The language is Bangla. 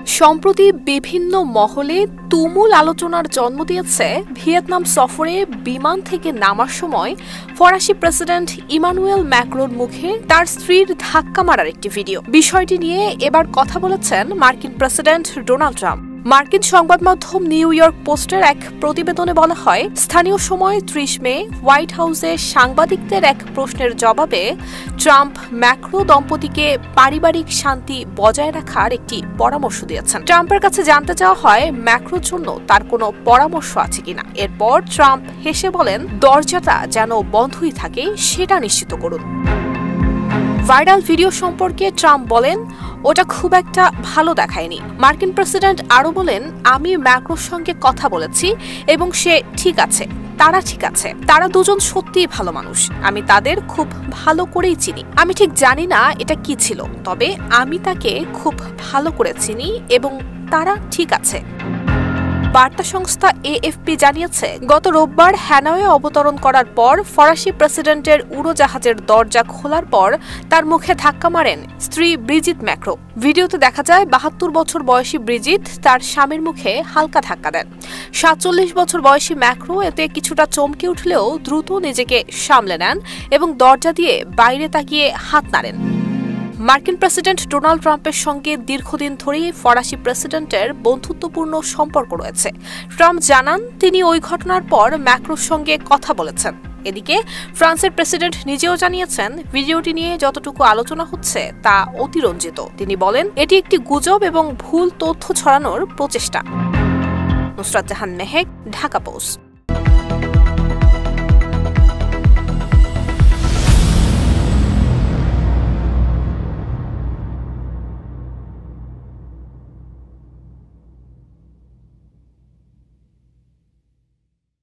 সম্প্রতি বিভিন্ন মহলে তুমুল আলোচনার জন্ম দিয়েছে ভিয়েতনাম সফরে বিমান থেকে নামার সময় ফরাসি প্রেসিডেন্ট ইমানুয়েল ম্যাক্রোর মুখে তার স্ত্রীর ধাক্কা মারার একটি ভিডিও। বিষয়টি নিয়ে এবার কথা বলেছেন মার্কিন প্রেসিডেন্ট ডোনাল্ড ট্রাম্প। মার্কিন সংবাদ মাধ্যম নিউ ইয়র্ক পোস্টের এক প্রতিবেদনে বলা হয়, স্থানীয় সময় ৩০ মে হোয়াইট হাউসে সাংবাদিকদের এক প্রশ্নের জবাবে ট্রাম্প ম্যাক্রো দম্পতিকে পারিবারিক শান্তি বজায় রাখার একটি পরামর্শ দিয়েছেন। ট্রাম্পের কাছে জানতে চাওয়া হয় ম্যাক্রোর জন্য তার কোনো পরামর্শ আছে কিনা। এরপর ট্রাম্প হেসে বলেন, দরজাটা যেন বন্ধই থাকে সেটা নিশ্চিত করুন। ভাইরাল ভিডিও সম্পর্কে ট্রাম্প বলেন, ওটা খুব একটা ভালো দেখায়নি। মার্কিন প্রেসিডেন্ট আরও বলেন, আমি ম্যাক্রোর সঙ্গে কথা বলেছি এবং সে ঠিক আছে, তারা ঠিক আছে। তারা দুজন সত্যিই ভালো মানুষ। আমি তাদের খুব ভালো করেই চিনি। আমি ঠিক জানি না এটা কি ছিল, তবে আমি তাকে খুব ভালো করে চিনি এবং তারা ঠিক আছে। বার্তা সংস্থা এএফপি জানিয়েছে, গত রোববার হ্যানয়ে অবতরণ করার পর ফরাসি প্রেসিডেন্টের উড়োজাহাজের দরজা খোলার পর তার মুখে ধাক্কা মারেন স্ত্রী ব্রিজিট ম্যাক্রো। ভিডিওতে দেখা যায় ৭২ বছর বয়সী ব্রিজিট তার স্বামীর মুখে হালকা ধাক্কা দেন। ৪৭ বছর বয়সী ম্যাক্রো এতে কিছুটা চমকে উঠলেও দ্রুত নিজেকে সামলে নেন এবং দরজা দিয়ে বাইরে তাকিয়ে হাত নাড়েন। মার্কিন প্রেসিডেন্ট ডোনাল্ড ট্রাম্পের সঙ্গে দীর্ঘদিন ধরেই ফরাসি প্রেসিডেন্টের বন্ধুত্বপূর্ণ সম্পর্ক রয়েছে। ট্রাম্প জানান, তিনি ওই ঘটনার পর ম্যাক্রোর সঙ্গে কথা বলেছেন। এদিকে ফ্রান্সের প্রেসিডেন্ট নিজেও জানিয়েছেন, ভিডিওটি নিয়ে যতটুকু আলোচনা হচ্ছে তা অতিরঞ্জিত। তিনি বলেন, এটি একটি গুজব এবং ভুল তথ্য ছড়ানোর প্রচেষ্টা। নুসরাত জাহান মেহেক, ঢাকা পোস্ট।